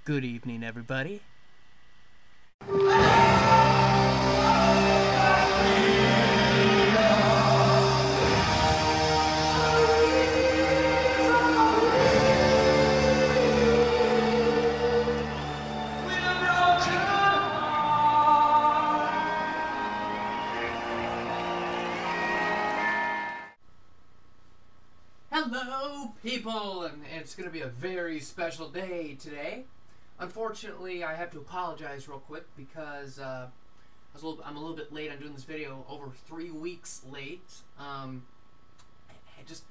Good evening, everybody. Hello, people, and it's going to be a very special day today. Unfortunately, I have to apologize real quick because I'm a little bit late on doing this video, over 3 weeks late. I just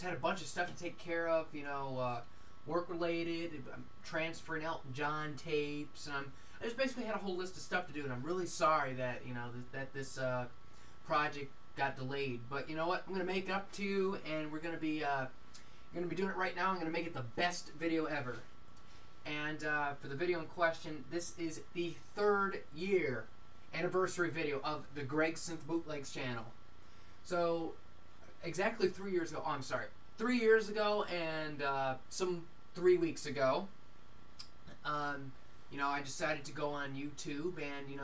had a bunch of stuff to take care of, you know, work related. I'm transferring Elton John tapes, and I just basically had a whole list of stuff to do, and I'm really sorry that that this project got delayed. But you know what? I'm gonna make it up to you, and we're gonna be doing it right now. I'm gonna make it the best video ever. And for the video in question, this is the 3rd year anniversary video of the Gregsynthbootlegs channel. So exactly 3 years ago. Oh, I'm sorry, 3 years ago and some 3 weeks ago. You know, I decided to go on YouTube and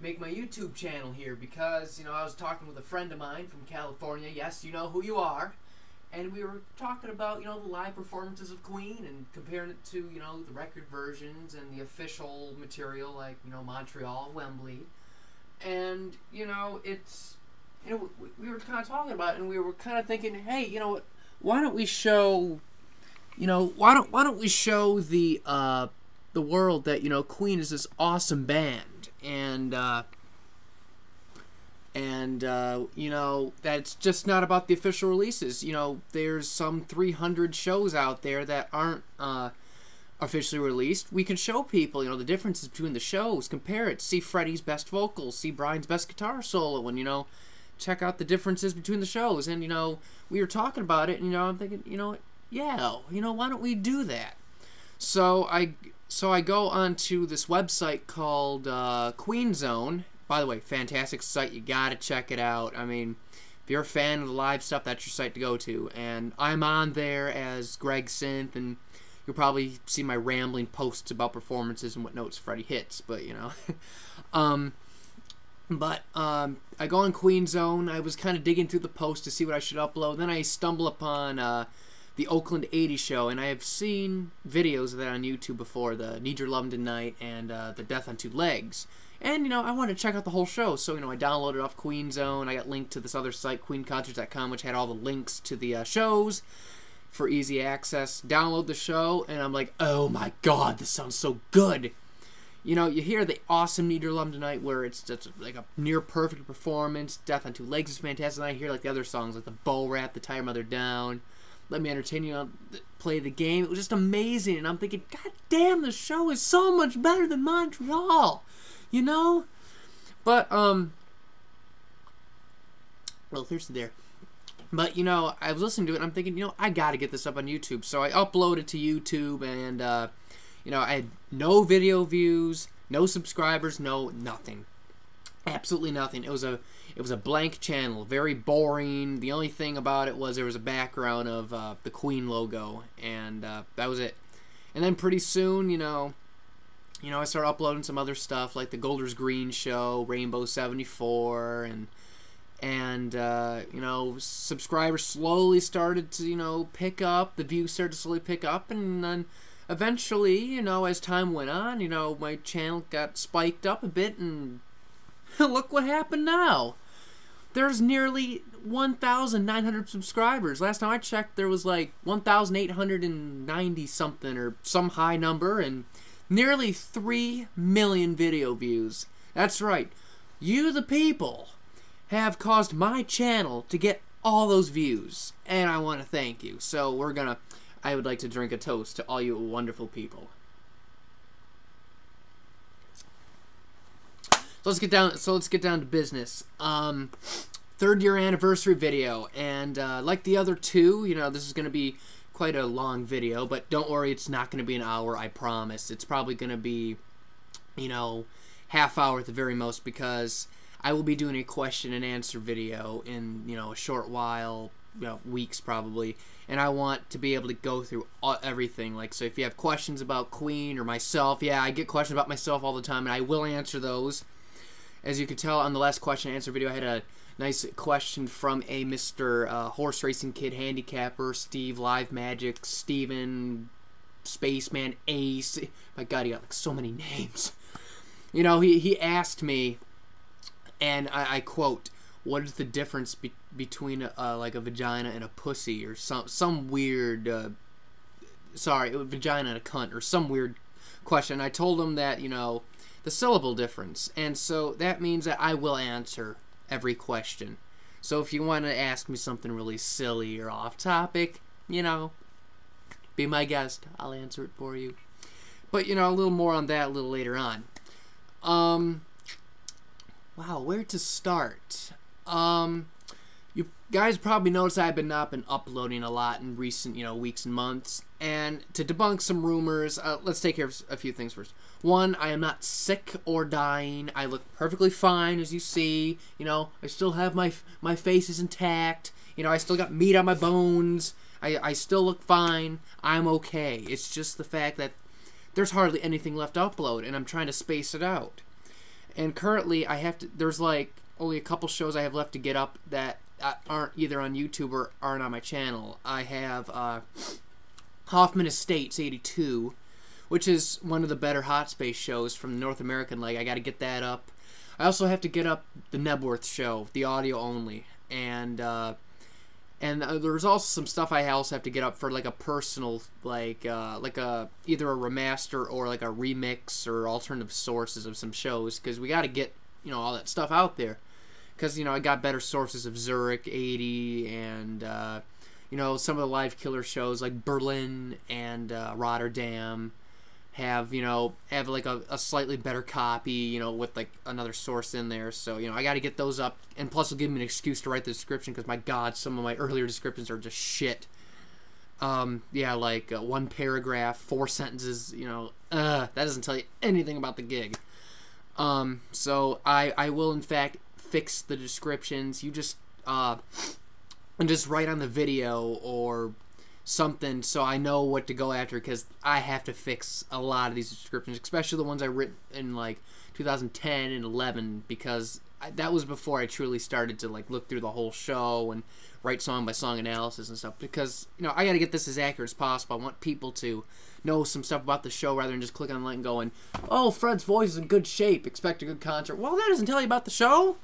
make my YouTube channel here because, I was talking with a friend of mine from California. Yes, you know who you are. And we were talking about, the live performances of Queen and comparing it to, the record versions and the official material like, Montreal, Wembley. And, it's, we were kind of talking about it, and we were kind of thinking, hey, why don't we show, why don't we show the world that, Queen is this awesome band. And that's just not about the official releases. There's some 300 shows out there that aren't officially released. We can show people, the differences between the shows, compare it, see Freddie's best vocals, see Brian's best guitar solo, and, check out the differences between the shows. And, we were talking about it, and, I'm thinking, yeah, why don't we do that? So I go onto this website called Queen Zone. By the way, fantastic site. You gotta check it out. I mean, if you're a fan of the live stuff, that's your site to go to. And I'm on there as Gregsynth, and you'll probably see my rambling posts about performances and what notes Freddie hits. But I go on Queen Zone. I was kind of digging through the post to see what I should upload. Then I stumble upon the Oakland 80 show, and I have seen videos of that on YouTube before, the Need Your Love Tonight and the Death on Two Legs. And, I wanted to check out the whole show, so, I downloaded off Queen Zone. I got linked to this other site, queenconcerts.com, which had all the links to the shows for easy access. Download the show, and I'm like, oh my god, this sounds so good. You hear the awesome Need Your Love Tonight, where it's just like a near-perfect performance. Death on Two Legs is fantastic, and I hear like the other songs, like the Bow Rap, the Tie Your Mother Down, Let Me Entertain You, Play the Game. It was just amazing, and I'm thinking, god damn, the show is so much better than Montreal. But, well, here's the there. But, I was listening to it, and I'm thinking, I gotta get this up on YouTube. So I uploaded to YouTube, and, I had no video views, no subscribers, no nothing. Absolutely nothing. It was a blank channel, very boring. The only thing about it was there was a background of the Queen logo, and that was it. And then pretty soon, I started uploading some other stuff like the Golders Green show, Rainbow 74, and subscribers slowly started to, pick up. The views started to slowly pick up, and then eventually, as time went on, my channel got spiked up a bit, and look what happened now. There's nearly 1,900 subscribers. Last time I checked, there was like 1,890 something or some high number, and nearly 3 million video views. That's right. You, the people, have caused my channel to get all those views, and I want to thank you. So I would like to drink a toast to all you wonderful people. So let's get down to business. 3rd year anniversary video, and like the other two, this is going to be quite a long video, but don't worry, it's not going to be an hour, I promise. It's probably going to be, half hour at the very most, because I will be doing a question and answer video in, a short while, weeks probably, and I want to be able to go through everything. Like, so if you have questions about Queen or myself, yeah, I get questions about myself all the time, and I will answer those. As you can tell on the last question and answer video, I had a nice question from a Mr. Horse Racing Kid Handicapper, Steve Live Magic, Steven, SpacemanAce. My God, he got like so many names. You know, he asked me, and I quote, "What is the difference between like a vagina and a pussy?" or some weird, sorry, vagina and a cunt, or some weird question. I told him that, you know, the syllable difference, and so that means that I will answer every question. So if you want to ask me something really silly or off topic, you know, be my guest. I'll answer it for you. But, you know, a little more on that a little later on. Wow, where to start? You guys probably noticed I've not been uploading a lot in recent, you know, weeks and months. And to debunk some rumors, let's take care of a few things first. One, I am not sick or dying. I look perfectly fine, as you see. You know, I still have my face is intact. You know, I still got meat on my bones. I still look fine. I'm okay. It's just the fact that there's hardly anything left to upload, and I'm trying to space it out. And currently, there's like only a couple shows I have left to get up that aren't either on YouTube or aren't on my channel. I have Hoffman Estates 82, which is one of the better hot space shows from the North American leg. I got to get that up. I also have to get up the Nebworth show, the audio only, and there's also some stuff I also have to get up for like a personal, like either a remaster or like a remix or alternative sources of some shows, because we got to get, you know, all that stuff out there, because, you know, I got better sources of Zurich 80 and you know, some of the live killer shows like Berlin and Rotterdam have like a slightly better copy, you know, with like another source in there. So, you know, I got to get those up, and plus it'll give me an excuse to write the description, because my God, some of my earlier descriptions are just shit. Yeah, like 1 paragraph, 4 sentences, you know, that doesn't tell you anything about the gig. So I will in fact fix the descriptions. You just write on the video or something so I know what to go after, because I have to fix a lot of these descriptions, especially the ones I written in like 2010 and 11, because that was before I truly started to like look through the whole show and write song by song analysis and stuff, because, you know, I got to get this as accurate as possible. I want people to know some stuff about the show rather than just clicking on the link and going, "Oh, Fred's voice is in good shape, expect a good concert." Well, that doesn't tell you about the show.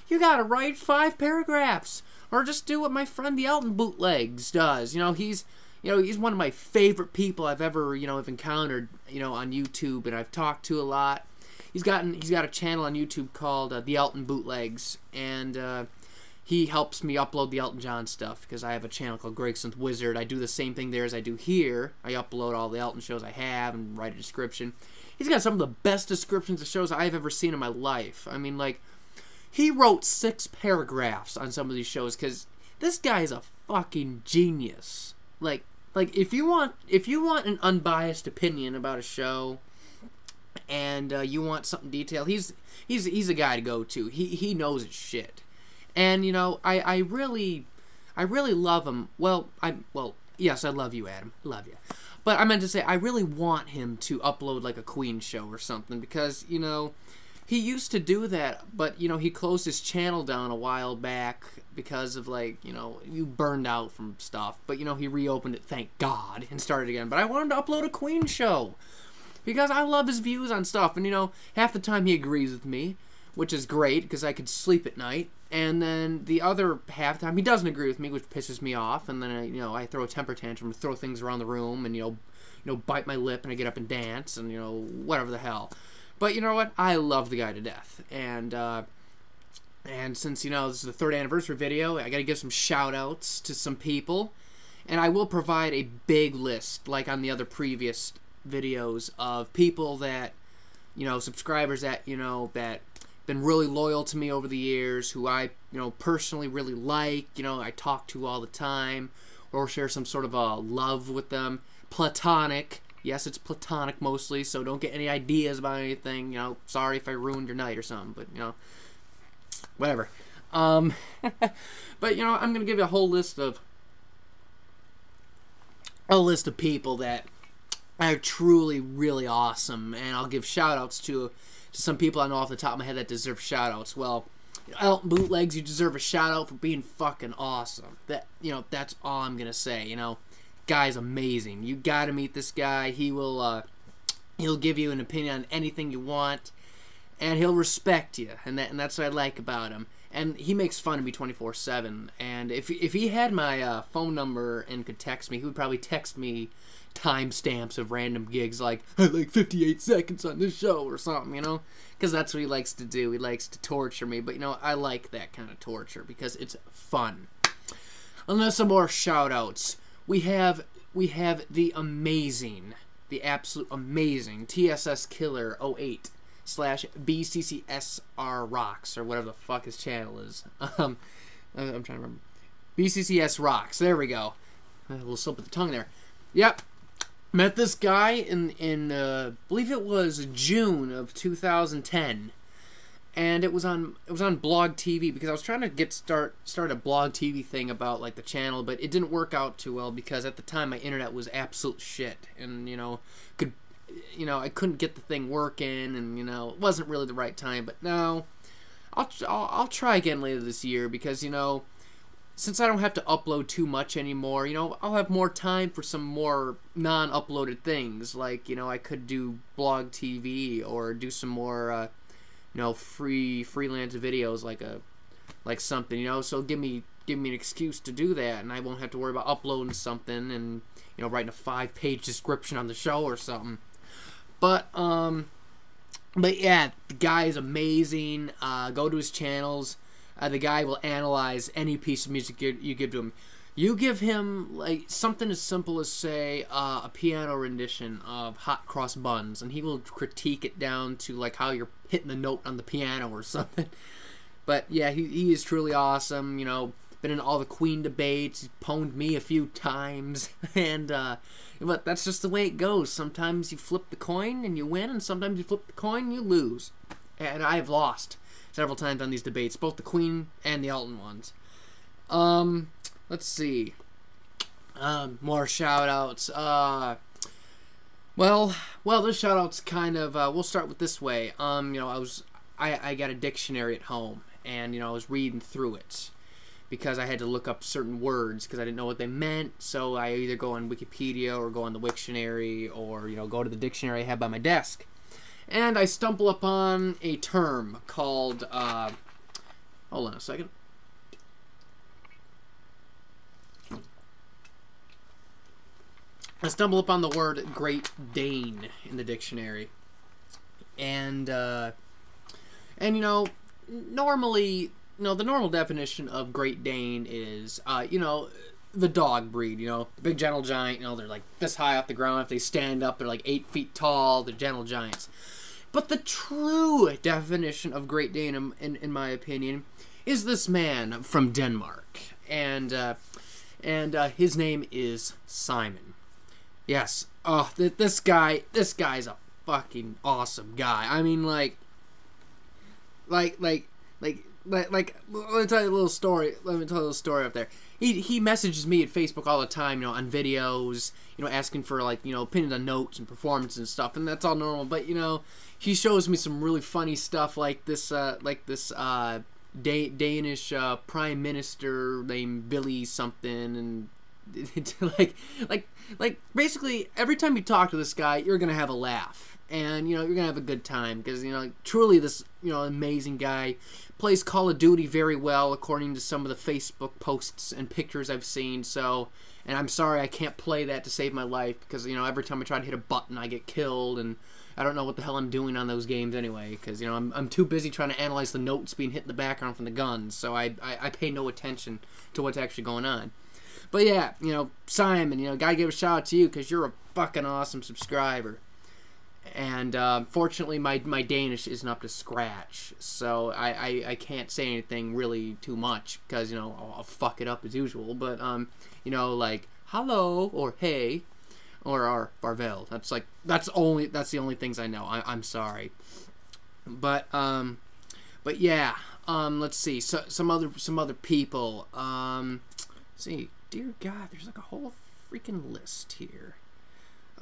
You got to write 5 paragraphs. Or just do what my friend TheEltonBootlegs does. You know, he's one of my favorite people I've ever, you know, have encountered, you know, on YouTube, and I've talked to a lot. He's got a channel on YouTube called TheEltonBootlegs, and he helps me upload the Elton John stuff, because I have a channel called Gregsynthbootlegs. I do the same thing there as I do here. I upload all the Elton shows I have and write a description. He's got some of the best descriptions of shows I've ever seen in my life. I mean, like, he wrote 6 paragraphs on some of these shows, because this guy is a fucking genius. Like if you want an unbiased opinion about a show, and you want something detailed, he's a guy to go to. He knows his shit, and, you know, I really love him. Well, yes, I love you, Adam. Love you. But I meant to say, I really want him to upload like a Queen show or something, because, you know, he used to do that, but, you know, he closed his channel down a while back because of, like, you know, you burned out from stuff. But, you know, he reopened it, thank God, and started again. But I wanted to upload a Queen show, because I love his views on stuff. And, you know, half the time he agrees with me, which is great, because I could sleep at night. And then the other half the time he doesn't agree with me, which pisses me off. And then, I throw a temper tantrum, throw things around the room, and, you know, bite my lip, and I get up and dance, and, you know, whatever the hell. But you know what? I love the guy to death. And since, you know, this is the 3rd anniversary video, I got to give some shout-outs to some people. And I will provide a big list, like on the other previous videos, of people that, you know, subscribers that, you know, that been really loyal to me over the years, who I, you know, personally really like, you know, I talk to all the time, or share some sort of a love with them. Platonic. Yes, it's platonic mostly, so don't get any ideas about anything. You know, sorry if I ruined your night or something, but, you know, whatever. But you know, I'm gonna give you a whole list of people that are truly really awesome, and I'll give shout outs to some people I know off the top of my head that deserve shout outs. Well, TheEltonBootlegs, you deserve a shout out for being fucking awesome. That, you know, that's all I'm gonna say. You know, guy's amazing. You gotta meet this guy. He'll give you an opinion on anything you want, and he'll respect you, and that's what I like about him. And he makes fun of me 24/7. And if he had my phone number and could text me, he would probably text me timestamps of random gigs like 58 seconds on this show or something, you know, because that's what he likes to do. He likes to torture me, but you know, I like that kind of torture because it's fun. And there's some more shout outs. We have the amazing, the absolute amazing TSS Killer 08 / bccsrox, or whatever the fuck his channel is. I'm trying to remember. bccsrox, there we go. A little slip of the tongue there. Yep. Met this guy in I believe it was June of 2010, and it was on Blog TV, because I was trying to start a Blog TV thing about like the channel, but it didn't work out too well because at the time my internet was absolute shit, and you know, I couldn't get the thing working, and you know, it wasn't really the right time. But now I'll try again later this year, because you know, since I don't have to upload too much anymore, you know, I'll have more time for some more non-uploaded things. Like, you know, I could do Blog TV or do some more, you know, freelance videos, like something, you know. So give me an excuse to do that, and I won't have to worry about uploading something and, you know, writing a 5-page description on the show or something. But yeah, the guy is amazing. Go to his channels. The guy will analyze any piece of music you give to him. You give him like something as simple as, say, a piano rendition of Hot Cross Buns, and he will critique it down to like how you're hitting the note on the piano or something. But yeah, he is truly awesome. You know, been in all the Queen debates. He's pwned me a few times, and but that's just the way it goes. Sometimes you flip the coin and you win, and sometimes you flip the coin and you lose. And I've lost several times on these debates, both the Queen and the Elton ones. Let's see. More shout-outs. Well, this shout-out's kind of, we'll start with this way. You know, I got a dictionary at home, and, you know, I was reading through it, because I had to look up certain words, because I didn't know what they meant, so I either go on Wikipedia, or go on the Wiktionary, or, you know, go to the dictionary I have by my desk. And I stumble upon a term called, hold on a second. I stumble upon the word Great Dane in the dictionary. And you know, normally, you know, the normal definition of Great Dane is, you know, the dog breed, you know, the big gentle giant, you know, they're like this high off the ground. If they stand up, they're like 8 feet tall, they're gentle giants. But the true definition of Great Dane, in my opinion, is this man from Denmark, and his name is Simon. Yes, this guy's a fucking awesome guy. I mean, like, let me tell you a little story. Let me tell you a little story up there. He messages me at Facebook all the time, you know, on videos, you know, asking for, like, you know, opinions on notes and performances and stuff, and that's all normal. But, you know, he shows me some really funny stuff, like this Danish prime minister named Billy something, and like basically every time you talk to this guy, you're gonna have a laugh, and you know, you're gonna have a good time, because you know, truly this, you know, amazing guy plays Call of Duty very well, according to some of the Facebook posts and pictures I've seen. So, and I'm sorry I can't play that to save my life, because you know, every time I try to hit a button I get killed, and I don't know what the hell I'm doing on those games anyway, because you know, I'm too busy trying to analyze the notes being hit in the background from the guns, so I pay no attention to what's actually going on. But yeah, you know, Simon, you know, gotta give a shout out to you, because you're a fucking awesome subscriber. And fortunately, my Danish isn't up to scratch, so I can't say anything really too much, because you know, I'll fuck it up as usual. But you know, like hello or hey or farvel. That's the only things I know. I'm sorry, but yeah, Let's see. So, some other people. Let's see. Dear God, there's like a whole freaking list here.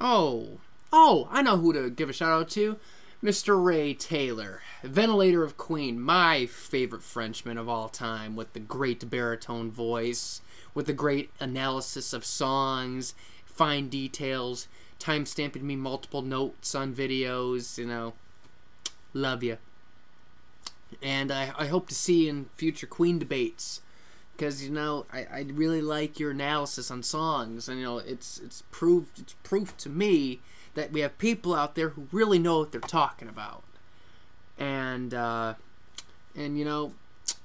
Oh, I know who to give a shout out to. Mr. Ray Taylor, VentilatorOfQueen, my favorite Frenchman of all time, with the great baritone voice, with the great analysis of songs, fine details, time-stamping me multiple notes on videos, you know. Love you. And I hope to see you in future Queen debates, because, you know, I really like your analysis on songs, and, you know, it's proof to me that we have people out there who really know what they're talking about. And you know,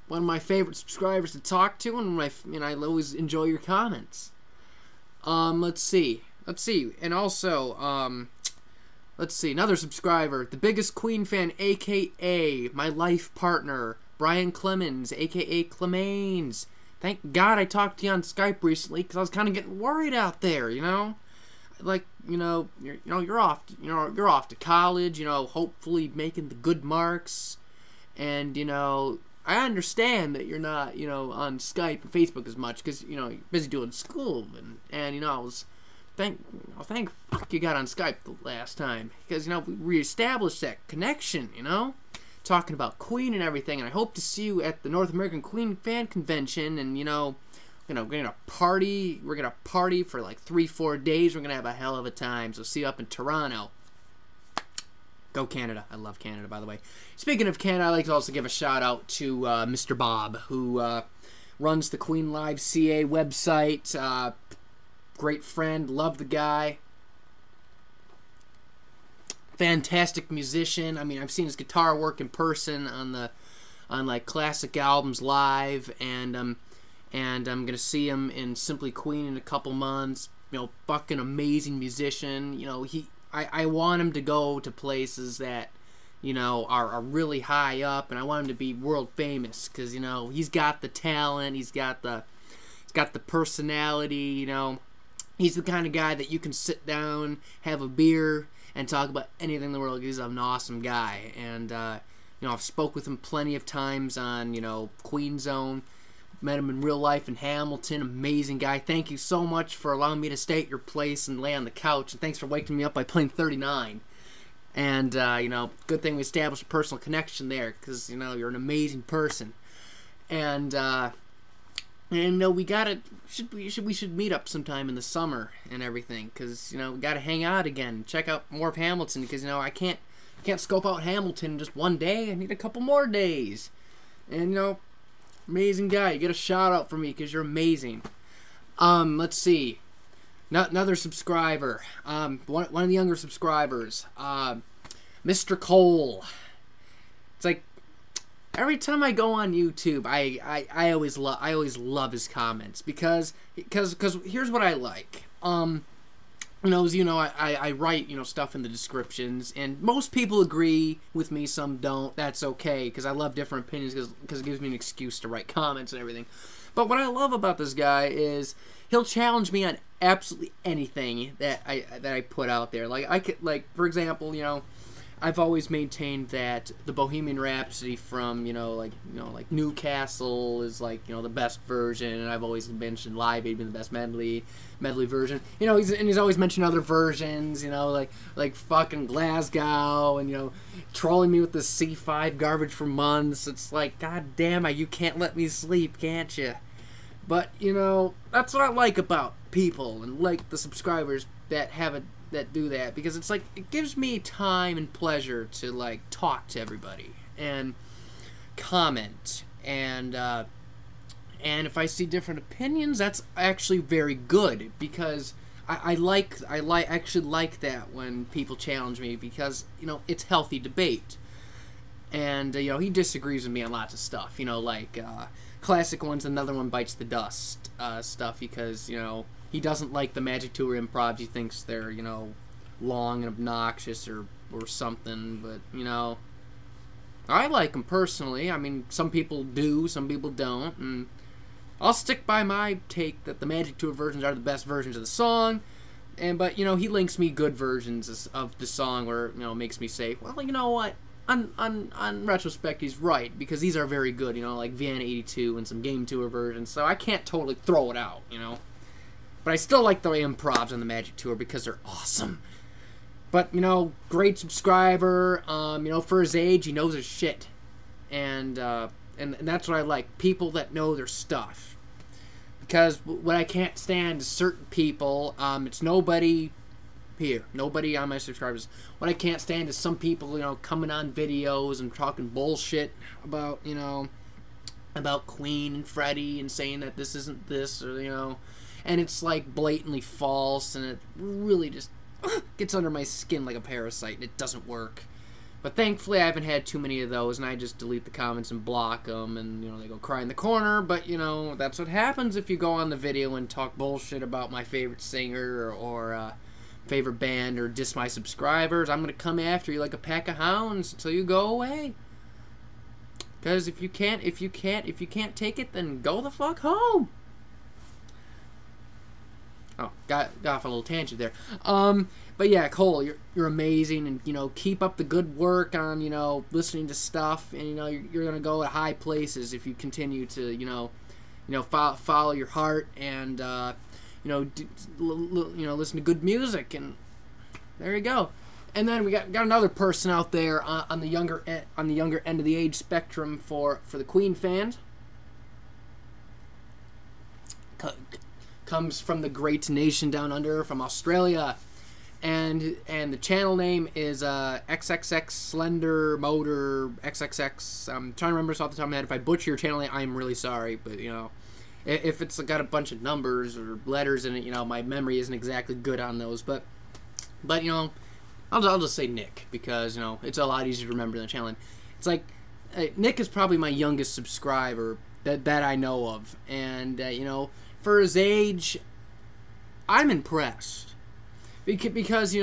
one of my favorite subscribers to talk to, and I always enjoy your comments. Let's see, and also, let's see, another subscriber, the biggest Queen fan, aka my life partner, Brian Clemens, aka Clemanes. Thank God I talked to you on Skype recently, because I was kind of getting worried out there, you know. Like, you're off to college, you know, hopefully making the good marks, and, you know, I understand that you're not, you know, on Skype and Facebook as much, because, you know, you're busy doing school, and you know, I was, thank fuck you got on Skype the last time, because, you know, we reestablished that connection, you know, talking about Queen and everything, and I hope to see you at the North American Queen Fan Convention, and, you know, we're gonna party for like 3-4 days. We're gonna have a hell of a time. So see you up in Toronto. Go Canada. I love Canada, by the way. Speaking of Canada, I'd like to also give a shout out to Mr. Bob, who runs the QueenLiveCA website. Great friend, love the guy. Fantastic musician. I mean, I've seen his guitar work in person on like classic albums live, and I'm gonna see him in Simply Queen in a couple months. You know, fucking amazing musician. You know, I want him to go to places that, you know, are really high up, and I want him to be world famous, because, you know, he's got the talent, he's got the personality. You know, he's the kind of guy that you can sit down, have a beer, and talk about anything in the world. He's an awesome guy, and you know, I've spoke with him plenty of times on, you know, Queen Zone. Met him in real life in Hamilton. Amazing guy. Thank you so much for allowing me to stay at your place and lay on the couch. And thanks for waking me up by playing 39. And, you know, good thing we established a personal connection there, because, you know, you're an amazing person. And you know, we should meet up sometime in the summer and everything, because, you know, we gotta hang out again. Check out more of Hamilton, because, you know, I can't scope out Hamilton in just one day. I need a couple more days. And, you know, amazing guy. You get a shout out from me because you're amazing. Let's see. Another subscriber. One of the younger subscribers. Mr. Cole. It's like every time I go on YouTube, I always love his comments, because here's what I like. I write, you know, stuff in the descriptions, and most people agree with me, some don't. That's okay, because I love different opinions, because it gives me an excuse to write comments and everything. But what I love about this guy is he'll challenge me on absolutely anything that I put out there. Like, for example, you know, I've always maintained that the Bohemian Rhapsody from, like Newcastle is, like, you know, the best version, and I've always mentioned Live Aid being the best medley version. You know, he's always mentioned other versions, you know, like fucking Glasgow, and, you know, trolling me with the C5 garbage for months. It's like, god damn it, you can't let me sleep, can't you? But, you know, that's what I like about people, and like the subscribers that do that, because it's like, it gives me time and pleasure to, like, talk to everybody and comment, and if I see different opinions, that's actually very good, because I actually like that when people challenge me, because, you know, it's healthy debate. And you know, he disagrees with me on lots of stuff, you know, like classic ones, Another One Bites the Dust stuff, because, you know, he doesn't like the Magic Tour improvs. He thinks they're, you know, long and obnoxious or something. But, you know, I like them personally. I mean, some people do, some people don't. And I'll stick by my take that the Magic Tour versions are the best versions of the song. But, you know, he links me good versions of the song where, you know, it makes me say, well, you know what? on retrospect, he's right, because these are very good, you know, like Vienna 82 and some Game Tour versions, so I can't totally throw it out, you know. But I still like the improvs on the Magic Tour because they're awesome. But, you know, great subscriber, you know, for his age, he knows his shit. And that's what I like, people that know their stuff. Because what I can't stand is certain people, it's nobody here, nobody on my subscribers. What I can't stand is some people, you know, coming on videos and talking bullshit about, you know, about Queen and Freddie and saying that this isn't this, or, you know, and it's like blatantly false, and it really just gets under my skin like a parasite, and it doesn't work. But thankfully I haven't had too many of those, and I just delete the comments and block them, and, you know, they go cry in the corner. But, you know, that's what happens if you go on the video and talk bullshit about my favorite singer or favorite band, or diss my subscribers. I'm gonna come after you like a pack of hounds until you go away. Because if you can't take it, then go the fuck home. Oh, got off a little tangent there. But yeah, Cole, you're amazing, and, you know, keep up the good work on, you know, listening to stuff, and, you know, you're gonna go at high places if you continue to, you know, follow your heart, and you know, listen to good music, and there you go. And then we got another person out there on the younger end of the age spectrum for the Queen fans. Comes from the great nation down under, from Australia, and the channel name is XXX Slender Motor XXX. I'm trying to remember this off the top of my head. If I butcher your channel name, I'm really sorry, but, you know, if it's got a bunch of numbers or letters in it, you know, my memory isn't exactly good on those. But you know, I'll just say Nick, because, you know, it's a lot easier to remember than the channel name. It's like, Nick is probably my youngest subscriber that I know of, and you know, for his age, I'm impressed, because he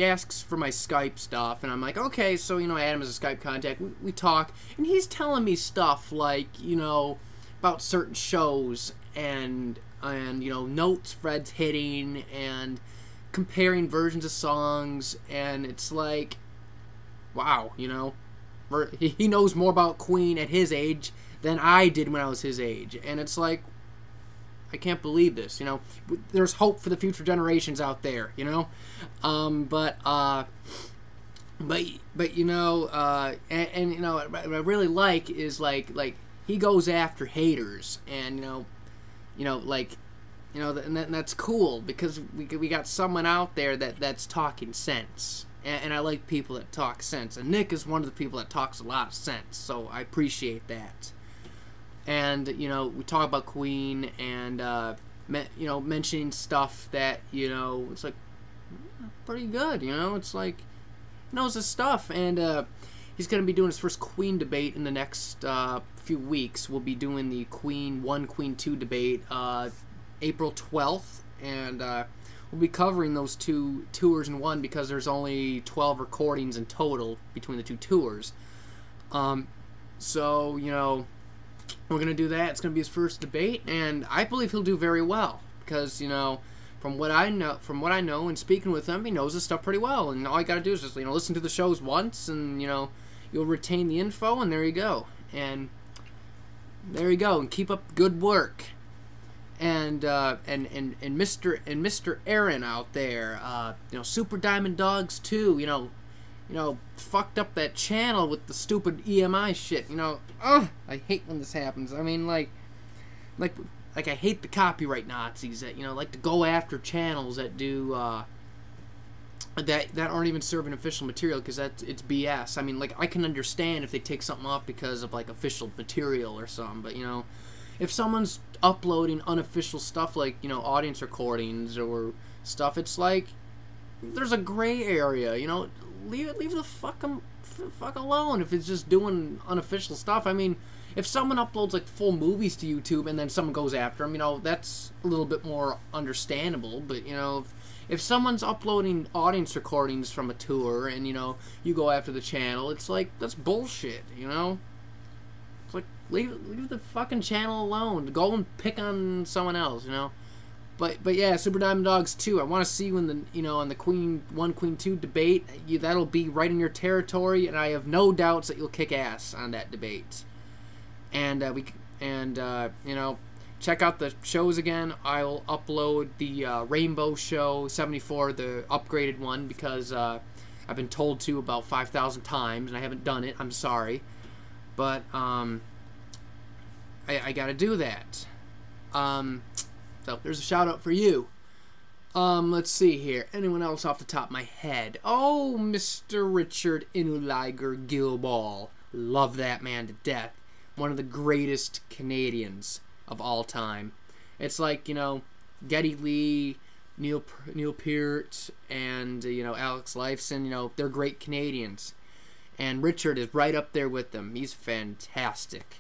asks for my Skype stuff, and I'm like, okay, so, you know, I add him as a Skype contact, we talk, and he's telling me stuff like, you know, about certain shows, and you know, notes Fred's hitting, and comparing versions of songs, and it's like, wow, you know, he knows more about Queen at his age than I did when I was his age, and it's like, I can't believe this, you know. There's hope for the future generations out there, you know. But you know, and you know, what I really like is like he goes after haters, and you know, like, you know, and that's cool, because we got someone out there that's talking sense, and I like people that talk sense, and Nick is one of the people that talks a lot of sense, so I appreciate that. And, you know, we talk about Queen, and you know, mentioning stuff that, you know, it's like pretty good, you know. It's like, he knows his stuff, and he's gonna be doing his first Queen debate in the next few weeks. We'll be doing the Queen 1, Queen 2 debate April 12th, and we'll be covering those two tours in one, because there's only 12 recordings in total between the two tours. So, you know, we're gonna do that. It's gonna be his first debate, and I believe he'll do very well, because, you know, from what I know, and speaking with him, he knows his stuff pretty well, and all you gotta do is just, you know, listen to the shows once, and, you know, you'll retain the info, and there you go. And there you go, and keep up good work. And Mr. Aaron out there, you know, Super Diamond Dogs 2, you know, fucked up that channel with the stupid EMI shit, you know. Ugh, I hate when this happens. I mean, like I hate the copyright Nazis that, you know, like to go after channels that do that aren't even serving official material, because it's BS. I mean, like, I can understand if they take something off because of, like, official material or something, but, you know, if someone's uploading unofficial stuff, like, you know, audience recordings or stuff, it's like, there's a gray area, you know. Leave the fuck alone if it's just doing unofficial stuff. I mean, if someone uploads, like, full movies to YouTube and then someone goes after them, you know, that's a little bit more understandable. But, you know, if someone's uploading audience recordings from a tour and, you know, you go after the channel, it's like, that's bullshit, you know. It's like, leave the fucking channel alone. Go and pick on someone else, you know. But yeah, Super Diamond Dogs 2. I want to see you in the on the Queen 1 Queen 2 debate. That'll be right in your territory, and I have no doubts that you'll kick ass on that debate. And check out the shows again. I'll upload the Rainbow Show 74, the upgraded one, because I've been told to about 5,000 times and I haven't done it. I'm sorry, but I gotta do that. So there's a shout out for you. Let's see here. Anyone else off the top of my head? Oh, Mr. Richard Inuliger Gilball. Love that man to death. One of the greatest Canadians of all time. It's like, Geddy Lee, Neil Peart, and, Alex Lifeson, they're great Canadians. And Richard is right up there with them. He's fantastic.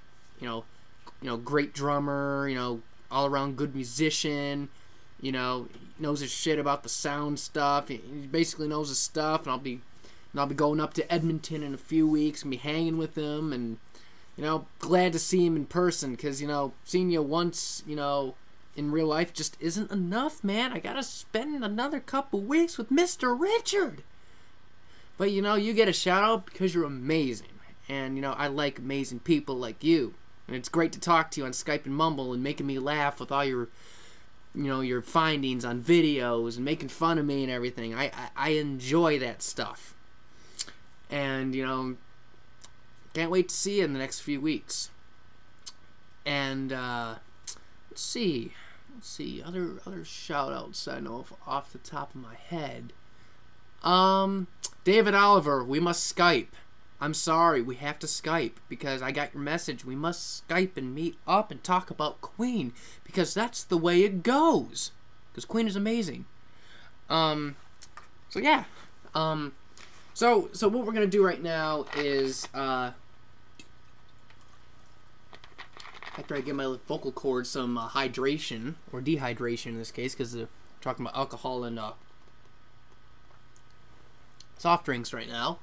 Great drummer, all around good musician, knows his shit about the sound stuff. He basically knows his stuff, and I'll be going up to Edmonton in a few weeks and be hanging with him, and glad to see him in person, because seeing you once in real life just isn't enough, man. I gotta spend another couple weeks with Mr. Richard. But you get a shout out because you're amazing, and I like amazing people like you. And it's great to talk to you on Skype and Mumble and making me laugh with all your your findings on videos and making fun of me and everything. I enjoy that stuff. And can't wait to see you in the next few weeks. And let's see other shout outs I know off the top of my head. David Oliver, we must Skype. I'm sorry, we have to Skype, because I got your message. We must Skype and meet up and talk about Queen, because that's the way it goes. Because Queen is amazing. So yeah. So what we're gonna do right now is after I give my vocal cords some hydration, or dehydration in this case, because we're talking about alcohol and soft drinks right now.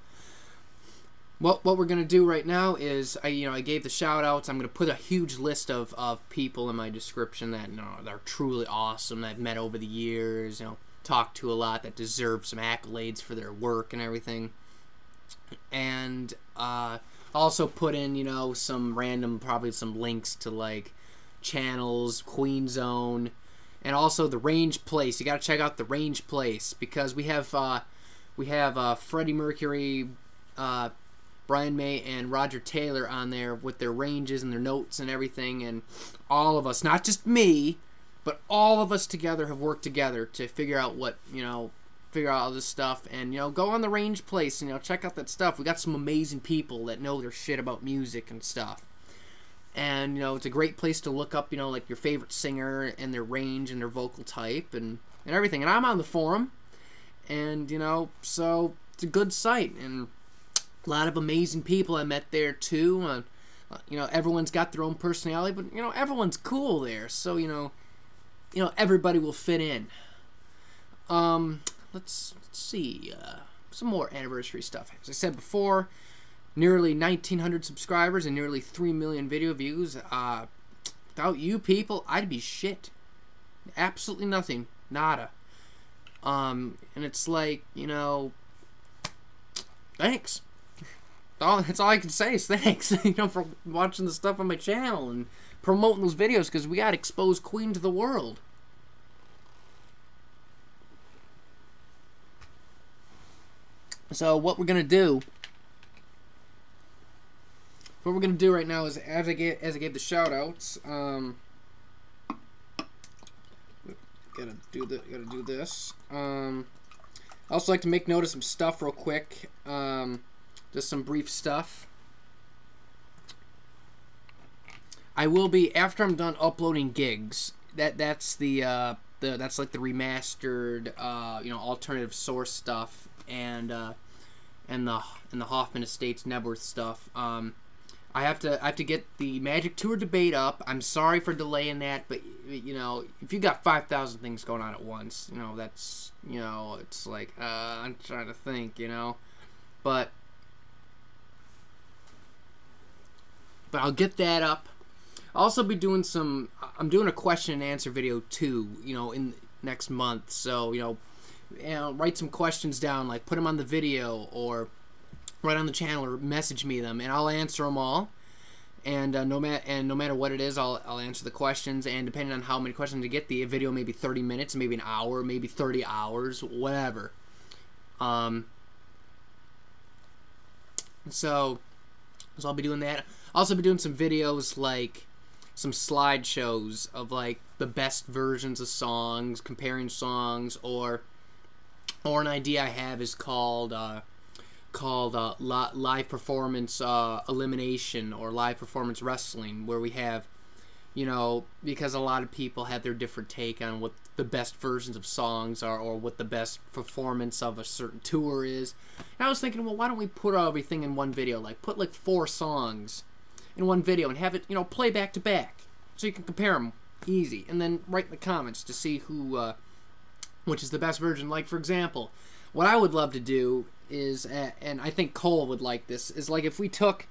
What we're gonna do right now is I gave the shout outs. I'm gonna put a huge list of people in my description that that are truly awesome, that I've met over the years, talked to a lot, that deserve some accolades for their work and everything. And also put in some random, probably some links to like channels, Queen Zone, and also the Range Place. You gotta check out the Range Place, because we have Freddie Mercury, Brian May, and Roger Taylor on there with their ranges and their notes and everything, and all of us, not just me, but all of us together have worked together to figure out figure out all this stuff, and go on the Range Place and check out that stuff. We got some amazing people that know their shit about music and stuff, and it's a great place to look up like your favorite singer and their range and their vocal type and everything. And I'm on the forum, and so it's a good site, and a lot of amazing people I met there too. Everyone's got their own personality, but everyone's cool there, so everybody will fit in. Let's see some more anniversary stuff. As I said before, nearly 1,900 subscribers and nearly 3 million video views. Without you people, I'd be shit. Absolutely nothing. Nada. And it's like, thanks. That's all I can say is thanks, for watching the stuff on my channel and promoting those videos, because we gotta expose Queen to the world. So what we're gonna do right now is, as I gave the shout outs, gotta do this. I also like to make note of some stuff real quick. Just some brief stuff. I will be, after I'm done uploading gigs, that's like the remastered alternative source stuff, and the Hoffman Estates Nebworth stuff. I have to get the Magic Tour debate up. I'm sorry for delaying that, but if you got 5,000 things going on at once, that's it's like I'm trying to think, but I'll get that up. I'll also be doing I'm doing a question and answer video too, you know, in next month. So, you know, write some questions down, like put them on the video or write on the channel or message me them, and I'll answer them all. And no matter what it is, I'll answer the questions. And depending on how many questions I get, the video may be 30 minutes, maybe an hour, maybe 30 hours, whatever. So I'll be doing that. I'll also be doing some videos, like some slideshows of like the best versions of songs, comparing songs, or an idea I have is called live performance elimination, or live performance wrestling, where we have, you know, because a lot of people have their different take on what the best versions of songs are, or what the best performance of a certain tour is. And I was thinking, well, why don't we put everything in one video? Like, put like 4 songs in one video and have it, you know, play back to back, so you can compare them easy, and then write in the comments to see which is the best version. Like, for example, what I would love to do is, and I think Cole would like this, is like if we took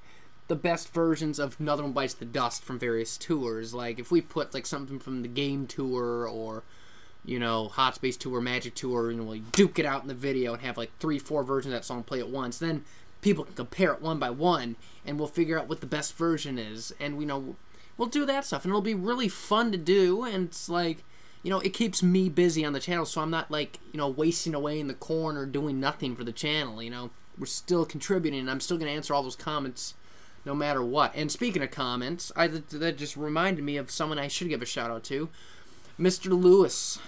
the best versions of Another One Bites the Dust from various tours. Like if we put like something from the Game Tour, or, you know, Hot Space Tour, Magic Tour, you know, like duke it out in the video and have like 3-4 versions of that song play at once. Then people can compare it one by one, and we'll figure out what the best version is. And, you know, we'll do that stuff, and it'll be really fun to do. And it's like, you know, it keeps me busy on the channel, so I'm not like, you know, wasting away in the corner doing nothing for the channel. You know, we're still contributing, and I'm still going to answer all those comments no matter what. And speaking of comments, that just reminded me of someone I should give a shout out to, Mr. Lewis,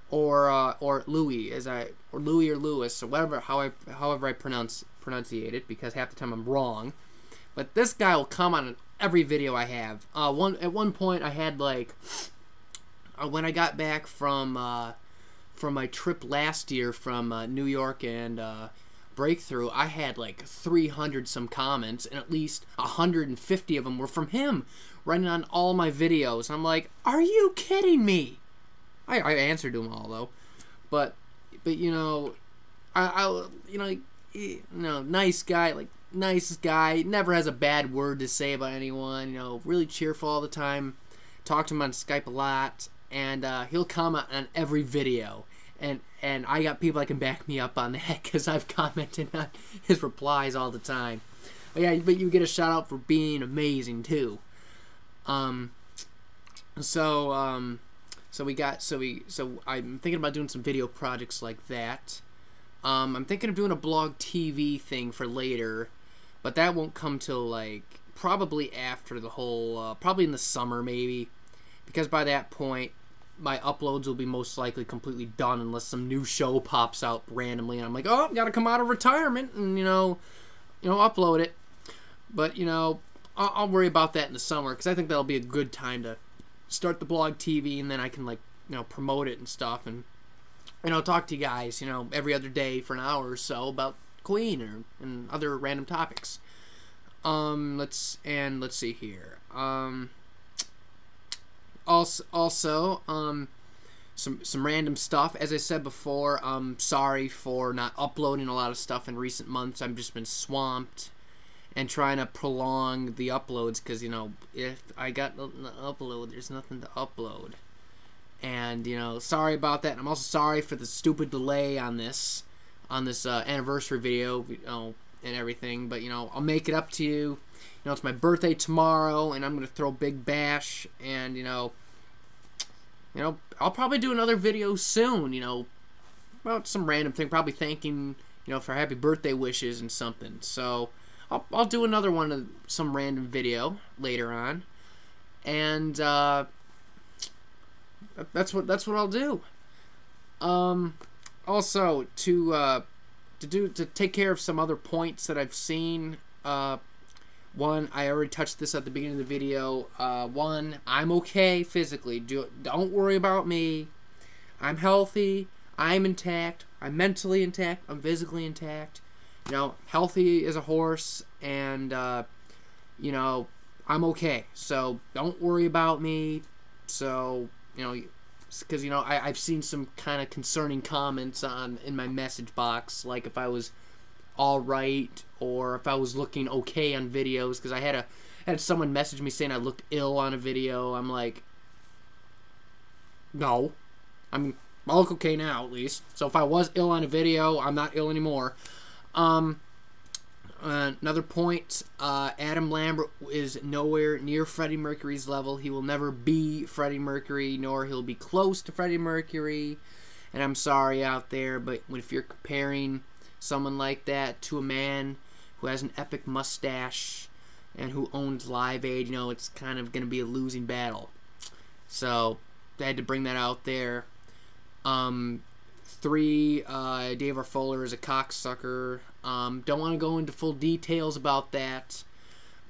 or Louis, or Louis or Lewis, or whatever, however I pronunciate it, because half the time I'm wrong. But this guy will comment on every video I have. At one point I had like, when I got back from my trip last year from New York and Breakthrough, I had like 300 some comments, and at least 150 of them were from him, writing on all my videos. And I'm like, are you kidding me? I answered to them all though, but you know, nice guy, like nice guy, never has a bad word to say about anyone. You know, really cheerful all the time. Talk to him on Skype a lot, and he'll comment on every video. And I got people that can back me up on that, because I've commented on his replies all the time. But yeah, but you get a shout out for being amazing too. So I'm thinking about doing some video projects like that. I'm thinking of doing a blog TV thing for later, but that won't come till like probably after the whole, probably in the summer maybe, because by that point my uploads will be most likely completely done, unless some new show pops out randomly and I'm like, oh, gotta come out of retirement and, you know, upload it. But, you know, I'll worry about that in the summer, because I think that'll be a good time to start the blog TV, and then I can, like, you know, promote it and stuff, and, you know, talk to you guys, you know, every other day for an hour or so about Queen and other random topics. Let's see here. Also, some random stuff. As I said before, sorry for not uploading a lot of stuff in recent months. I've just been swamped and trying to prolong the uploads, because, you know, if I got nothing to upload, there's nothing to upload. And, you know, sorry about that. And I'm also sorry for the stupid delay on this anniversary video, you know, and everything. But, you know, I'll make it up to you. You know, it's my birthday tomorrow, and I'm going to throw a big bash, and, you know, I'll probably do another video soon, you know, about some random thing, probably thanking, you know, for happy birthday wishes and something. So, I'll do another one of some random video later on, and, that's what I'll do. Also, to take care of some other points that I've seen, one, I already touched this at the beginning of the video. One, I'm okay physically. Don't worry about me. I'm healthy. I'm intact. I'm mentally intact. I'm physically intact. You know, healthy as a horse, and, you know, I'm okay. So, don't worry about me. So, you know, because, you know, I've seen some kind of concerning comments in my message box, like if I was all right, or if I was looking okay on videos, because I had had someone message me saying I looked ill on a video. I'm like, no. I mean, I look okay now, at least. So if I was ill on a video, I'm not ill anymore. Another point, Adam Lambert is nowhere near Freddie Mercury's level. He will never be Freddie Mercury, nor he'll be close to Freddie Mercury. And I'm sorry out there, but if you're comparing someone like that to a man who has an epic mustache and who owns Live Aid, you know, it's kind of going to be a losing battle. So, I had to bring that out there. 3, Dave R. Fuller is a cocksucker. Don't want to go into full details about that,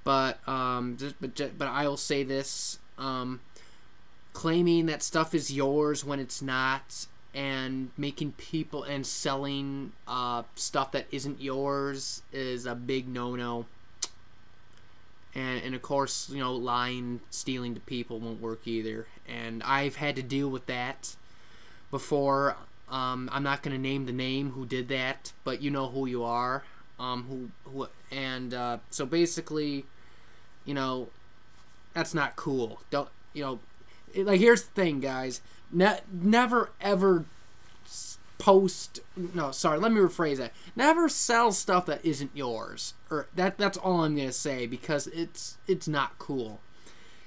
but I will say this: claiming that stuff is yours when it's not, and making people and selling stuff that isn't yours is a big no-no. And of course, you know, lying, stealing to people won't work either. And I've had to deal with that before. I'm not going to name the name who did that, but you know who you are. So basically, you know, that's not cool. Don't, you know, like, here's the thing, guys. Never ever post. No, sorry. Let me rephrase that. Never sell stuff that isn't yours. Or that's all I'm gonna say, because it's not cool.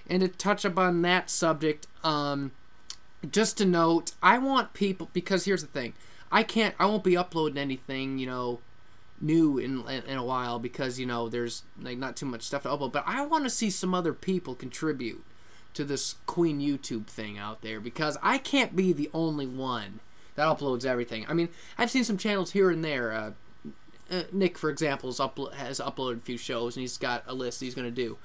And to touch upon that subject, just to note, I want people, because here's the thing, I won't be uploading anything, you know, new in a while, because, you know, there's like not too much stuff to upload. But I want to see some other people contribute to this Queen YouTube thing out there, because I can't be the only one that uploads everything. I mean, I've seen some channels here and there. Nick, for example, has uploaded a few shows, and he's got a list he's going to do.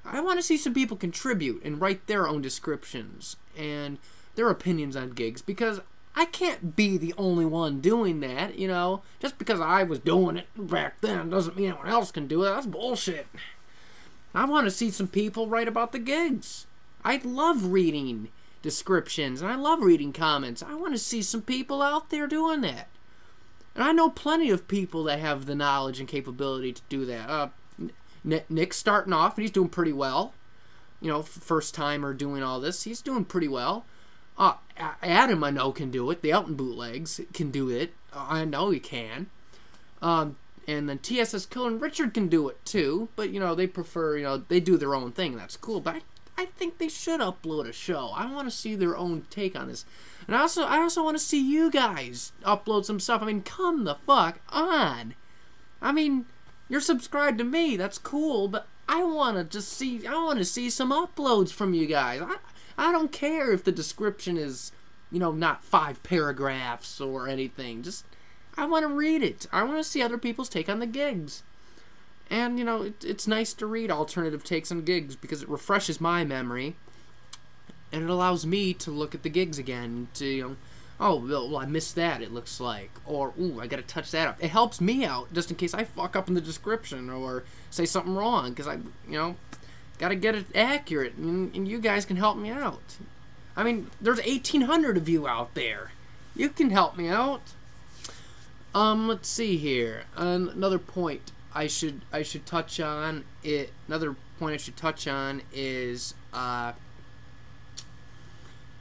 I want to see some people contribute and write their own descriptions and their opinions on gigs, because I can't be the only one doing that, you know. Just because I was doing it back then doesn't mean anyone else can do it. That's bullshit. I want to see some people write about the gigs. I love reading descriptions, and I love reading comments. I want to see some people out there doing that. And I know plenty of people that have the knowledge and capability to do that. Nick's starting off, and he's doing pretty well. You know, first timer doing all this, he's doing pretty well. Adam, I know, can do it. TheEltonBootlegs can do it. I know he can. And then ThisIsKuroCat and Richard can do it too. But, you know, they prefer, you know, they do their own thing. That's cool. But I think they should upload a show. I want to see their own take on this. And I also want to see you guys upload some stuff. I mean, come the fuck on. I mean, you're subscribed to me. That's cool. But I want to see some uploads from you guys. I don't care if the description is, you know, not 5 paragraphs or anything. Just, I want to read it. I want to see other people's take on the gigs. And, you know, it's nice to read alternative takes on gigs, because it refreshes my memory. And it allows me to look at the gigs again. To, you know, oh, well, I missed that, it looks like. Or, ooh, I got to touch that up. It helps me out, just in case I fuck up in the description or say something wrong. Because I, you know, got to get it accurate, and you guys can help me out. I mean, there's 1,800 of you out there. You can help me out. Let's see here. Another point I should touch on. Another point I should touch on is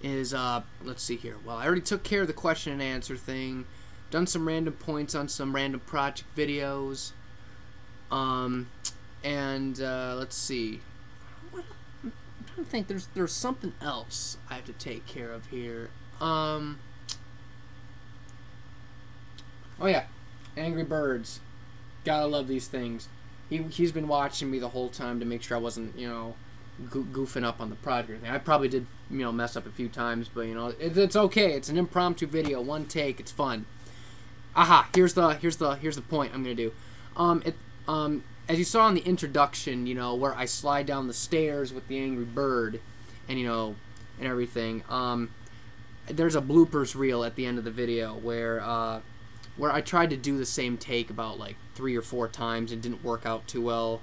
let's see here. Well, I already took care of the question and answer thing. Done some random points on some random project videos. Let's see. I think there's something else I have to take care of here. Oh yeah, Angry Birds. Gotta love these things. He's been watching me the whole time to make sure I wasn't, you know, goofing up on the project thing. I probably did, you know, mess up a few times, but, you know, it's okay. It's an impromptu video, one take. It's fun. Aha! Here's the point I'm gonna do. As you saw in the introduction, you know, where I slide down the stairs with the angry bird, and, you know, and everything, there's a bloopers reel at the end of the video where I tried to do the same take about, like, 3 or 4 times and didn't work out too well,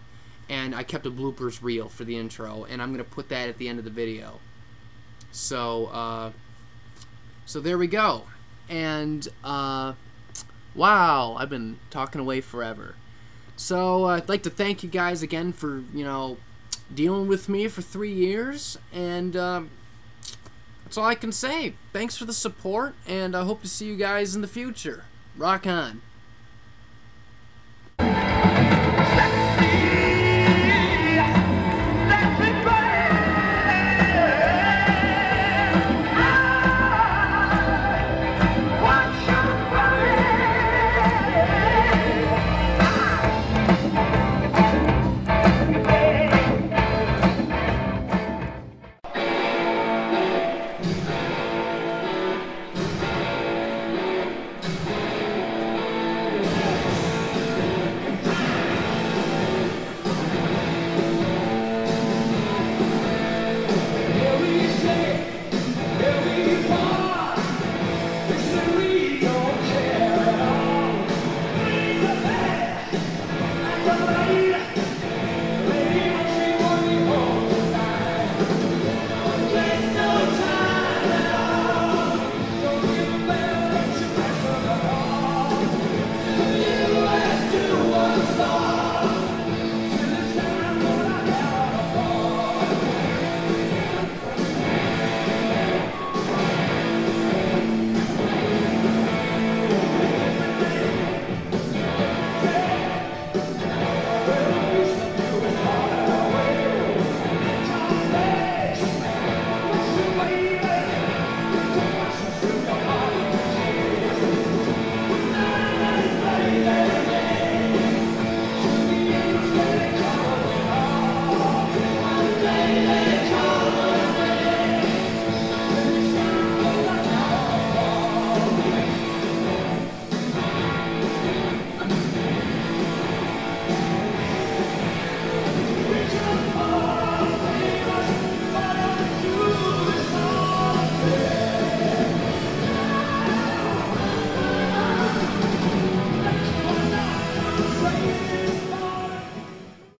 and I kept a bloopers reel for the intro, and I'm going to put that at the end of the video. So, so there we go. And, wow, I've been talking away forever. So, I'd like to thank you guys again for, you know, dealing with me for 3 years, and that's all I can say. Thanks for the support, and I hope to see you guys in the future. Rock on.